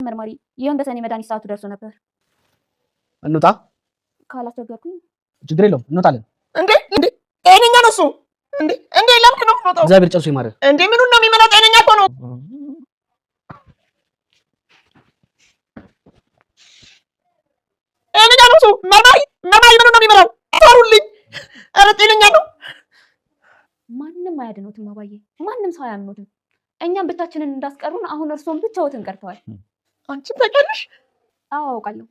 መርማሪ የወንደሰን የመድኃኒት ሰዓቱ ደርሶ ነበር። እንውጣ። ካላስቸገርኩኝ ችግር የለውም እንወጣለን። እንዴ ጤነኛ ነው እሱ። እንዴ ለምን ነው የምትወጣው? እግዚአብሔር ጨርሶ ይማረን። እንዴ ምኑን ነው የሚመጣው? ጤነኛ እኮ ነው። ጤነኛ ነው እሱ። መርማሪ ምኑን ነው የሚመራው? አታሩልኝ። ኧረ ጤነኛ ነው። ማንም አያድኖትም አባዬ፣ ማንም ሰው አያምኑትም። እኛም ብቻችንን እንዳስቀሩን አሁን እርሶም ብቻዎትን ቀርተዋል። አንቺም ታውቂያለሽ? አዎ አውቃለሁ።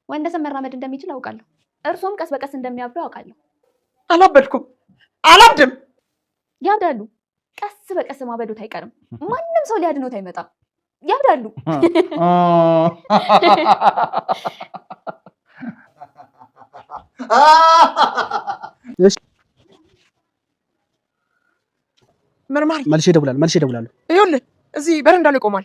ወንደሰን መራመድ እንደሚችል አውቃለሁ። እርሶም ቀስ በቀስ እንደሚያብዱ አውቃለሁ። አላበድኩም፣ አላብድም። ያብዳሉ። ቀስ በቀስ ማበዶት አይቀርም። ማንም ሰው ሊያድኖት አይመጣም። ያብዳሉ። መርማሪ መልሼ እደውላለሁ። ይኸውልህ እዚህ በረንዳ ላይ ቆሟል።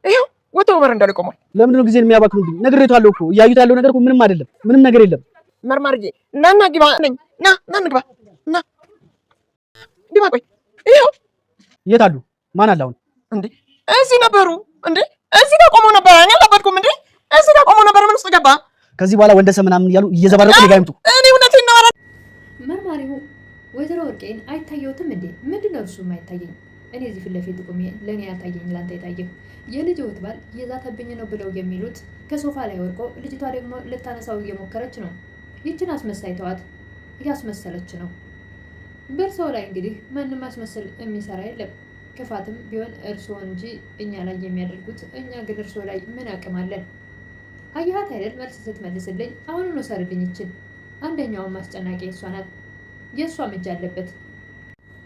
ይኸው ወጥቶ በረንዳ ላይ ቆሟል። ለምንድን ነው ጊዜን የሚያባክኑብኝ? ነግሬዋለሁ እኮ እያዩት ያለው ነገር እኮ ምንም አይደለም። ምንም ነገር የለም። መርማሪዬ ና ግባ ነኝ። ና እንግባ። ና ግባ። ቆይ ይኸው። የት አሉ? ማን አለ አሁን? እንዴ እዚህ ነበሩ። እንዴ እዚህ ጋር ቆመው ነበር። እኔ አልነበርኩም። እንዴ እዚህ ጋር ቆመው ነበር። ምን ውስጥ ገባ? ከዚህ በኋላ ወንደሰን ምናምን እያሉ እየዘባረቁ እኔ ጋር ይምጡ። እኔ እውነቴን ነው። መርማሪው ወይዘሮ ወርቄን አይታየውትም እንዴ? ምንድነው እሱ የማይታየኝ? እኔ እዚህ ፊት ለፊት ቆሜ ለእኔ ያልታየኝ ለአንተ የታየው? የልጅ ወት ባል እየዛተብኝ ነው ብለው የሚሉት ከሶፋ ላይ ወርቆ ልጅቷ ደግሞ ልታነሳው እየሞከረች ነው። ይችን አስመሳይ ተዋት፣ እያስመሰለች ነው። በእርስዎ ላይ እንግዲህ ማንም ማስመሰል የሚሰራ የለም። ክፋትም ቢሆን እርስዎ እንጂ እኛ ላይ የሚያደርጉት። እኛ ግን እርስዎ ላይ ምን አቅም አለን? አየሃት አይደል? መልስ ስትመልስልኝ አሁኑን ወሰርልኝ። ይችን አንደኛውን ማስጨናቂ እሷ ናት። የእሷም እጅ አለበት።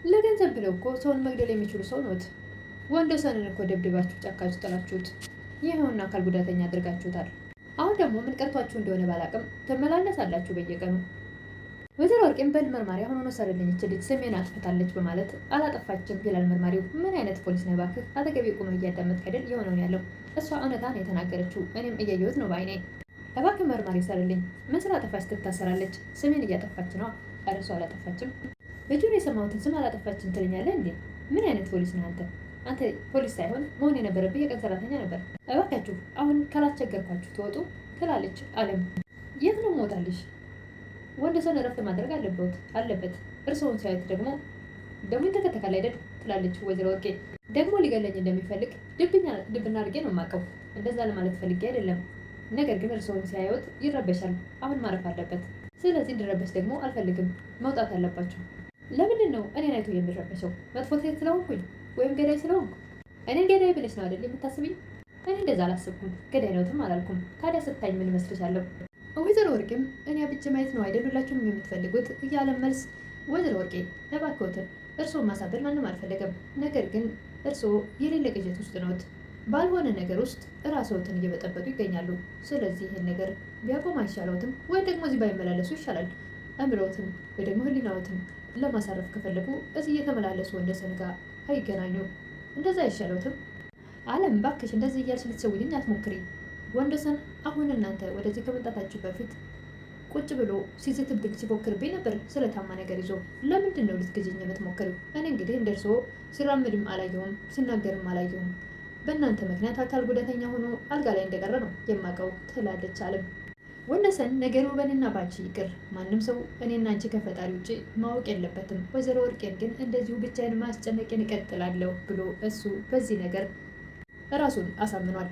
ለገንዘብ ብለው እኮ ሰውን መግደል የሚችሉ ሰው ኖት። ወንደሰንን እኮ ደብድባችሁ ጫካችሁ ጥላችሁት፣ ይኸውና አካል ጉዳተኛ አድርጋችሁታል። አሁን ደግሞ ምን ቀርቷችሁ እንደሆነ ባላቅም ትመላለሳላችሁ በየቀኑ። ወይዘሮ ወርቄም በል መርማሪ አሁን ሆኖ ሰርልኝ፣ ይች ልጅ ስሜን አጥፍታለች በማለት አላጠፋችም ይላል መርማሪው። ምን አይነት ፖሊስ ነው እባክህ? አጠገቤ ቁመህ እያዳመጥክ አይደል የሆነውን ያለው? እሷ እውነታ ነው የተናገረችው፣ እኔም እያየሁት ነው በዓይኔ። እባክህ መርማሪ ሰርልኝ። ምን ስላጠፋች ትታሰራለች? ስሜን እያጠፋች ነው። ኧረ እሷ አላጠፋችም። በጆሮ የሰማሁትን ስም አላጠፋችም ትለኛለህ እንዴ? ምን አይነት ፖሊስ ነህ አንተ? አንተ ፖሊስ ሳይሆን መሆን የነበረብህ የቀን ሰራተኛ ነበር። እባካችሁ አሁን ካላስቸገርኳችሁ ትወጡ ትላለች አለም። የት ነው ሞታለሽ? ወንደሰን እረፍት ማድረግ አለበት። እርስዎን ሲያዩት ደግሞ ይንተከተካል አይደል ትላለች ወይዘሮ ወርቄ። ደግሞ ሊገለኝ እንደሚፈልግ ድብና አድርጌ ነው የማውቀው። እንደዛ ለማለት ፈልጌ አይደለም። ነገር ግን እርስዎን ሲያዩት ይረበሻል። አሁን ማረፍ አለበት። ስለዚህ እንድረበሽ ደግሞ አልፈልግም። መውጣት አለባችሁ። ለምንድን ነው እኔን አይቶ የሚረበሸው? መጥፎ ሴት ስለሆንኩኝ ወይም ገዳይ ስለሆንኩ? እኔን ገዳይ ብለሽ ነው አይደል የምታስብኝ? እኔ እንደዛ አላስብኩም። ገዳይ ነውትም አላልኩም። ታዲያ ስታኝ ምን መስልሻለሁ? ወይዘሮ ወርቄም እኔ ብቻ ማየት ነው አይደል ሁላችሁም የምትፈልጉት እያለ መልስ። ወይዘሮ ወርቄ እባክዎትን እርስዎ ማሳበድ ማንም አልፈለገም። ነገር ግን እርስዎ የሌለ ቅዠት ውስጥ ነዎት። ባልሆነ ነገር ውስጥ እራስዎትን እየበጠበጡ ይገኛሉ። ስለዚህ ይህን ነገር ቢያቆም አይሻለዎትም? ወይ ደግሞ እዚህ ባይመላለሱ ይሻላል። አእምሮዎትን ወይ ደግሞ ህሊናዎትን ለማሳረፍ ከፈለጉ እዚህ እየተመላለሱ ወንደሰን ጋር አይገናኙ። እንደዛ አይሻለዎትም? አለም ባክሽ እንደዚህ እያልሽ ልትሰውልኝ አትሞክሪ። ወንደሰን አሁን እናንተ ወደዚህ ከመምጣታችሁ በፊት ቁጭ ብሎ ሲዝትብኝ ሲፎክርብኝ ነበር ስለታማ ነገር ይዞ። ለምንድን ነው ልትገዥኝ የምትሞክሪው? እኔ እንግዲህ እንደርሶ ሲራምድም አላየሁም ሲናገርም አላየሁም። በእናንተ ምክንያት አካል ጉዳተኛ ሆኖ አልጋ ላይ እንደቀረ ነው የማውቀው ትላለች አለም። ወንደሰን ነገሩ በእኔና ባንቺ ይቅር፣ ማንም ሰው እኔና አንቺ ከፈጣሪ ውጭ ማወቅ የለበትም። ወይዘሮ ወርቄን ግን እንደዚሁ ብቻዬን ማስጨነቄን እቀጥላለሁ ብሎ እሱ በዚህ ነገር ራሱን አሳምኗል።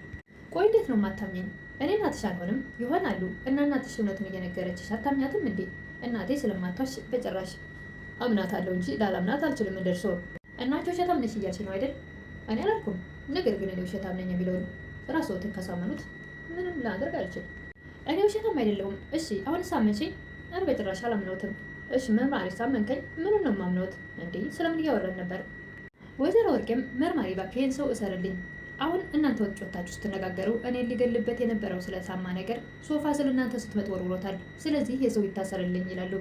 ቆይ እንዴት ነው ማታምኘኝ? እኔ እናትሽ አልሆንም ይሆናሉ እና እናትሽ እውነቱን እየነገረችሽ አታምኛትም እንዴ? እናቴ ስለማታሽ በጭራሽ አምናታለሁ እንጂ ላላምናት አልችልም። እንደርሶ እናንቺ ውሸታም ነሽ እያልሽ ነው አይደል? እኔ አላልኩም። ነገር ግን እኔ ውሸታም ነኝ የሚለውን ራስዎትን ካሳመኑት ምንም ላደርግ አልችልም። እኔ ውሸታም አይደለሁም። እሺ አሁን ሳመንሽኝ? እኔ በጭራሽ አላምነውትም። እሺ መርማሪ ሳመንከኝ ምኑን ነው የማምነውት እንዴ? ስለምን እያወራን ነበር? ወይዘሮ ወርቄም መርማሪ እባክህ ይህን ሰው እሰርልኝ። አሁን እናንተ ወጭ ወጣችሁ ስትነጋገሩ እኔን ሊገልበት የነበረው ስለሳማ ነገር ሶፋ ስለ እናንተ ስትመጥ ወርውሮታል። ስለዚህ የሰው ይታሰርልኝ ይላሉ።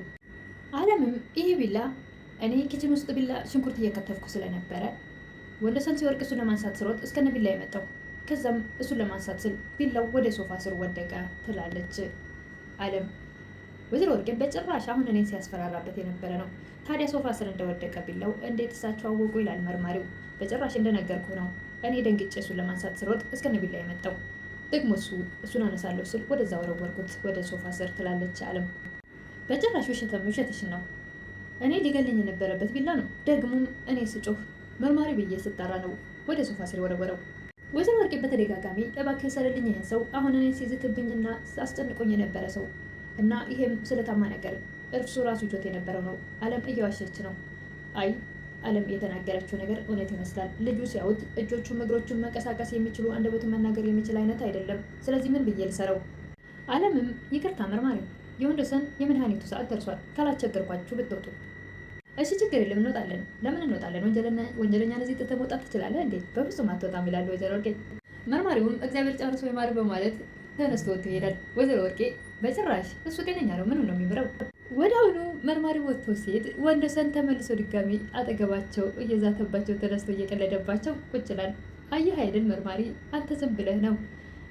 አለምም ይሄ ቢላ እኔ ኪችን ውስጥ ቢላ ሽንኩርት እየከተፍኩ ስለነበረ ወንደሰን ሲወርቅ እሱን ለማንሳት ስሮጥ እስከነ ቢላ የመጣው ከዛም እሱን ለማንሳት ስል ቢላው ወደ ሶፋ ስር ወደቀ ትላለች አለም። ወይዘሮ ወርቄም በጭራሽ አሁን እኔን ሲያስፈራራበት የነበረ ነው። ታዲያ ሶፋ ስር እንደወደቀ ቢላው እንዴት እሳቸው አወቁ ይላል መርማሪው። በጭራሽ እንደነገርኩ ነው። እኔ ደንግጬ እሱን ለማንሳት ስሮጥ እስከነ ቢላ የመጣው ደግሞ እሱን አነሳለሁ ስል ወደዛ ወረወርኩት ወደ ሶፋ ስር ትላለች አለም። በጭራሽ ውሸትሽን ነው። እኔ ሊገልኝ የነበረበት ቢላ ነው። ደግሞም እኔ ስጮህ መርማሪ ብዬ ስጠራ ነው ወደ ሶፋ ስር ወረወረው። ወይዘሮ ወርቄ በተደጋጋሚ እባክህ ሰለልኝ፣ ይህን ሰው አሁን እኔ ሲዝትብኝና አስጨንቆኝ የነበረ ሰው እና ይሄም ስለታማ ነገር እርሱ ራሱ ይዞት የነበረው ነው። አለም እየዋሸች ነው። አይ አለም የተናገረችው ነገር እውነት ይመስላል። ልጁ ሲያዩት እጆቹም እግሮቹም መንቀሳቀስ የሚችሉ አንደበቱን መናገር የሚችል አይነት አይደለም። ስለዚህ ምን ብዬ ልሰረው? አለምም ይቅርታ መርማሪ፣ የወንደሰን የመድኃኒቱ ሰዓት ደርሷል። ካላስቸገርኳችሁ ብትወጡ። እሺ ችግር የለም እንወጣለን። ለምን እንወጣለን? ወንጀለኛን እዚህ ጥተህ መውጣት ትችላለህ እንዴ? በፍጹም አትወጣም ይላሉ ወይዘሮ ወርቄ። መርማሪውም እግዚአብሔር ጨርሶ ይማር በማለት ተነስቶ ወጥቶ ይሄዳል። ወይዘሮ ወርቄ በጭራሽ እሱ ጤነኛ ነው፣ ምኑ ነው የሚምረው? ወደ አሁኑ መርማሪ ወጥቶ ሲሄድ ወንደሰን ተመልሶ ድጋሚ አጠገባቸው እየዛተባቸው ተነስቶ እየቀለደባቸው ቁጭ ይላል። አየህ አይደል መርማሪ፣ አንተ ዝም ብለህ ነው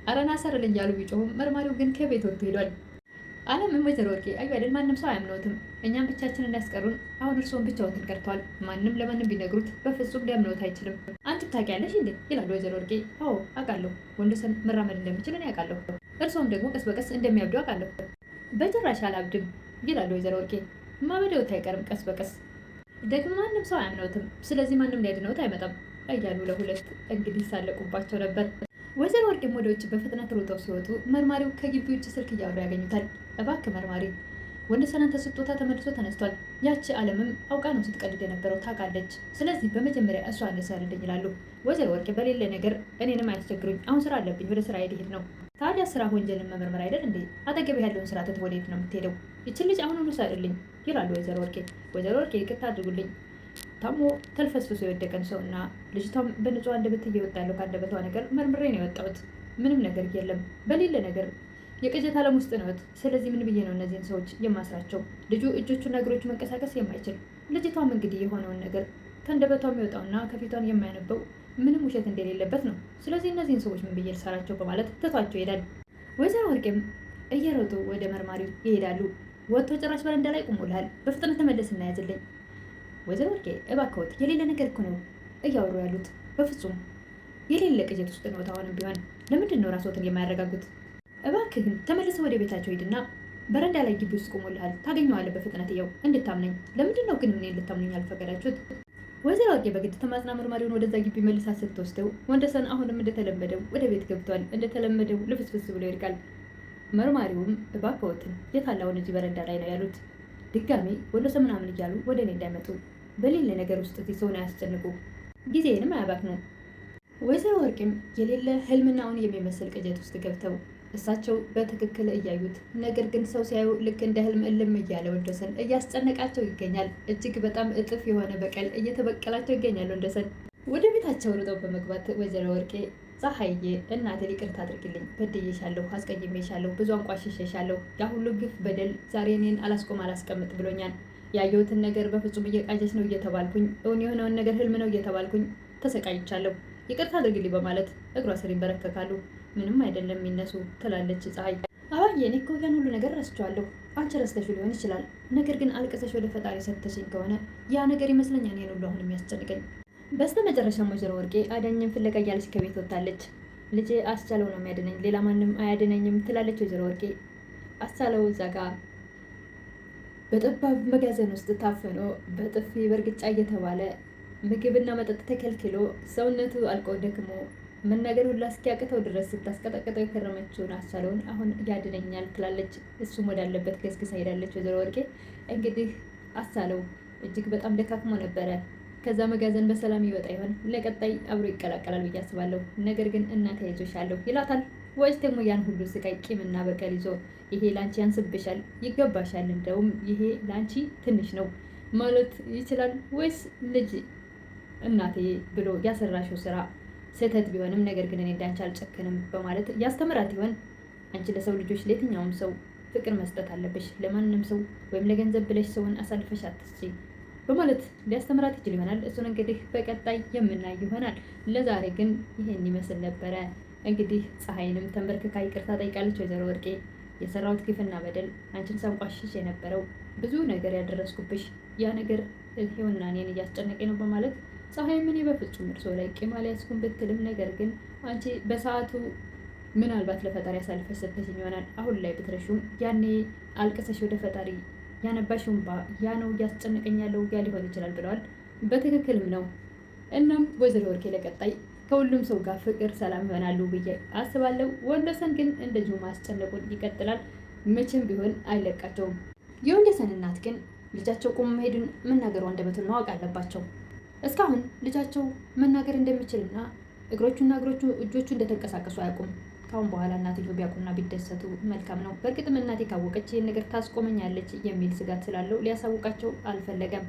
አረና ሰርልኝ ያሉ ቢጮሁም መርማሪው ግን ከቤት ወጥቶ ሄዷል። አለምም ወይዘሮ ወርቄ አዩ አይደል ማንም ሰው አያምነውትም፣ እኛም ብቻችንን እንዳያስቀሩን አሁን እርስዎን ብቻዎትን ቀርተዋል። ማንም ለማንም ቢነግሩት በፍጹም ሊያምነውት አይችልም። አንቺ ታውቂያለሽ እንዴ ይላሉ ወይዘሮ ወርቄ። አዎ አውቃለሁ፣ ወንደሰን መራመድ እንደሚችል እኔ አውቃለሁ። እርስዎም ደግሞ ቀስ በቀስ እንደሚያብዱ አውቃለሁ። በጭራሽ አላብድም ይላሉ ወይዘሮ ወርቄ። ማበደውት አይቀርም ቀስ በቀስ ደግሞ ማንም ሰው አያምነውትም። ስለዚህ ማንም ሊያድነውት አይመጣም እያሉ ለሁለት እንግዲህ ሳለቁባቸው ነበር። ወይዘሮ ወርቄም ወደ ውጭ በፍጥነት ሮጠው ሲወጡ መርማሪው ከግቢ ውጭ ስልክ እያወሩ ያገኙታል። እባክህ መርማሪ፣ ወንደሰን አንተ ስጦታ ተመልሶ ተነስቷል። ያቺ አለምም አውቃ ነው ስትቀልድ የነበረው ታውቃለች። ስለዚህ በመጀመሪያ እሷ አነሳልልኝ ይላሉ ወይዘሮ ወርቄ። በሌለ ነገር እኔንም አያስቸግሩኝ፣ አሁን ስራ አለብኝ፣ ወደ ስራ ሄድ ነው። ታዲያ ስራ ወንጀልን መመርመር አይደል እንዴ? አጠገብ ያለውን ስራ ትተህ ወዴት ነው የምትሄደው? ይችን ልጅ አሁን ውሰድልኝ ይላሉ ወይዘሮ ወርቄ። ወይዘሮ ወርቄ ይቅርታ አድርጉልኝ፣ ታሞ ተልፈስፍሶ የወደቀን ሰው እና ልጅቷም በንጹህ አንደበት እየወጣ ያለው ከአንደበቷ ነገር መርምሬ ነው የወጣሁት። ምንም ነገር የለም፣ በሌለ ነገር የቅዠት ዓለም ውስጥ ነዎት። ስለዚህ ምን ብዬ ነው እነዚህን ሰዎች የማስራቸው? ልጁ እጆቹና እግሮቹ መንቀሳቀስ የማይችል ልጅቷም እንግዲህ የሆነውን ነገር ከአንደበቷ የሚወጣውና ከፊቷን የማያነበው ምንም ውሸት እንደሌለበት ነው። ስለዚህ እነዚህን ሰዎች ምን ብዬ ልሰራቸው በማለት ትቷቸው ይሄዳል። ወይዘሮ ወርቄም እየሮጡ ወደ መርማሪው ይሄዳሉ። ወጥቶ ጭራሽ በረንዳ ላይ ቆሞልሃል፣ በፍጥነት ተመለስ እና ያዝልኝ። ወይዘሮ ወርቄ እባክዎት፣ የሌለ ነገር እኮ ነው እያወሩ ያሉት። በፍጹም የሌለ ቅዠት ውስጥ ነው። አሁንም ቢሆን ለምንድን ነው ራስዎትን የማያረጋጉት? እባክህን ተመልሰ ወደ ቤታቸው ሂድና በረንዳ ላይ ግቢ ውስጥ ቆሞልሃል፣ ታገኘዋለህ በፍጥነት እየው እንድታምነኝ። ለምንድን ነው ግን ምን ልታምነኝ አልፈቀዳችሁት? ወይዘሮ ወርቄ በግድ ተማጽና መርማሪውን ወደዛ ግቢ መልሳ ስትወስደው ወንደሰን አሁንም እንደተለመደው ወደ ቤት ገብቷል። እንደተለመደው ልፍስፍስ ብሎ ይርቃል። መርማሪውም እባክዎትን የታላውን እዚህ በረንዳ ላይ ነው ያሉት። ድጋሚ ወንደሰን ምናምን እያሉ ወደ እኔ እንዳይመጡ፣ በሌለ ነገር ውስጥ እዚህ ሰውን አያስጨንቁ፣ ጊዜንም አያባክኑ። ወይዘሮ ወርቄም የሌለ ህልምናውን የሚመስል ቅዠት ውስጥ ገብተው እሳቸው በትክክል እያዩት፣ ነገር ግን ሰው ሲያዩ ልክ እንደ ህልም እልም እያለ ወንደሰን እያስጨነቃቸው ይገኛል። እጅግ በጣም እጥፍ የሆነ በቀል እየተበቀላቸው ይገኛል ወንደሰን። ወደ ቤታቸው ሩጠው በመግባት ወይዘሮ ወርቄ ፀሐዬ፣ እናቴ ይቅርታ አድርግልኝ፣ በድዬሻለሁ፣ አስቀይሜሻለሁ፣ ብዙ አንቋሽሼሻለሁ። ያ ሁሉ ግፍ በደል ዛሬ እኔን አላስቀምጥ ብሎኛል። ያየሁትን ነገር በፍጹም እየቃጀች ነው እየተባልኩኝ፣ እውን የሆነውን ነገር ህልም ነው እየተባልኩኝ ተሰቃይቻለሁ፣ ይቅርታ አድርግልኝ በማለት እግሯ ስር ይንበረከካሉ። ምንም አይደለም የሚነሱ ትላለች ፀሐይ። አባዬ እኔ እኮ ያን ሁሉ ነገር ረስቼዋለሁ። አንቺ ረስተሽ ሊሆን ይችላል፣ ነገር ግን አልቅሰሽ ወደ ፈጣሪ ሰጥተሽኝ ከሆነ ያ ነገር ይመስለኛል እኔን ሁሉ አሁን የሚያስጨንቀኝ። በስተ መጨረሻም ወይዘሮ ወርቄ አዳኝም ፍለጋ እያለች ከቤት ወጥታለች። ልጄ አስቻለው ነው የሚያድነኝ፣ ሌላ ማንም አያድነኝም ትላለች ወይዘሮ ወርቄ። አስቻለው እዛ ጋ በጠባብ መጋዘን ውስጥ ታፍኖ በጥፊ በእርግጫ እየተባለ ምግብና መጠጥ ተከልክሎ ሰውነቱ አልቆ ደክሞ መናገር ሁላ እስኪያቅተው ድረስ ስታስቀጠቅጠው የከረመችውን አስቻለውን አሁን ያድነኛል ትላለች። እሱም ወዳለበት ገስግሳ ሄዳለች ወይዘሮ ወርቄ። እንግዲህ አስቻለው እጅግ በጣም ደካክሞ ነበረ። ከዛ መጋዘን በሰላም ይወጣ ይሆን? ለቀጣይ አብሮ ይቀላቀላል ብዬ አስባለሁ። ነገር ግን እናቴ ይዞሻለሁ ይላታል። ወይስ ደግሞ ያን ሁሉ ስቃይ ቂምና በቀል ይዞ ይሄ ላንቺ ያንስብሻል፣ ይገባሻል፣ እንደውም ይሄ ላንቺ ትንሽ ነው ማለት ይችላል? ወይስ ልጅ እናቴ ብሎ ያሰራሽው ስራ ስህተት ቢሆንም ነገር ግን እኔ እንዳንቺ አልጨክንም በማለት ያስተምራት ይሆን? አንቺ ለሰው ልጆች ለየትኛውም ሰው ፍቅር መስጠት አለብሽ፣ ለማንም ሰው ወይም ለገንዘብ ብለሽ ሰውን አሳልፈሽ አትስጪ በማለት ሊያስተምራት ይችል ይሆናል። እሱን እንግዲህ በቀጣይ የምናይ ይሆናል። ለዛሬ ግን ይሄን ይመስል ነበረ። እንግዲህ ፀሐይንም ተንበርክካ ይቅርታ ጠይቃለች ወይዘሮ ወርቄ። የሰራሁት ግፍና በደል አንቺን ሳንቋሽሽ የነበረው ብዙ ነገር ያደረስኩብሽ ያ ነገር ይሄውና እኔን እያስጨነቀኝ ነው በማለት ፀሐይ ምን በፍጹም እርሶ ላይ ቂም አልያዝኩም ብትልም ነገር ግን አንቺ በሰዓቱ ምናልባት ለፈጣሪ አሳልፈሽ ሰጥተሽኝ ይሆናል። አሁን ላይ ብትረሹም ያኔ አልቅሰሽ ወደ ፈጣሪ ያነባሽውን ያ ነው እያስጨነቀኛለው ያ ሊሆን ይችላል ብለዋል። በትክክልም ነው። እናም ወይዘሮ ወርቄ ለቀጣይ ከሁሉም ሰው ጋር ፍቅር፣ ሰላም ይሆናሉ ብዬ አስባለሁ። ወንደሰን ግን እንደዚሁ ማስጨነቁን ይቀጥላል። መቼም ቢሆን አይለቃቸውም። የወንደሰን እናት ግን ልጃቸው ቆሞ መሄድን መናገሩ አንደበቱን ማወቅ አለባቸው። እስካሁን ልጃቸው መናገር እንደሚችልና እግሮቹና እጆቹ እንደተንቀሳቀሱ አያውቁም። ካሁን በኋላ እናትየው ቢያውቁና ቢደሰቱ መልካም ነው። በእርግጥም እናቴ ካወቀች ይህን ነገር ታስቆመኛለች የሚል ስጋት ስላለው ሊያሳውቃቸው አልፈለገም።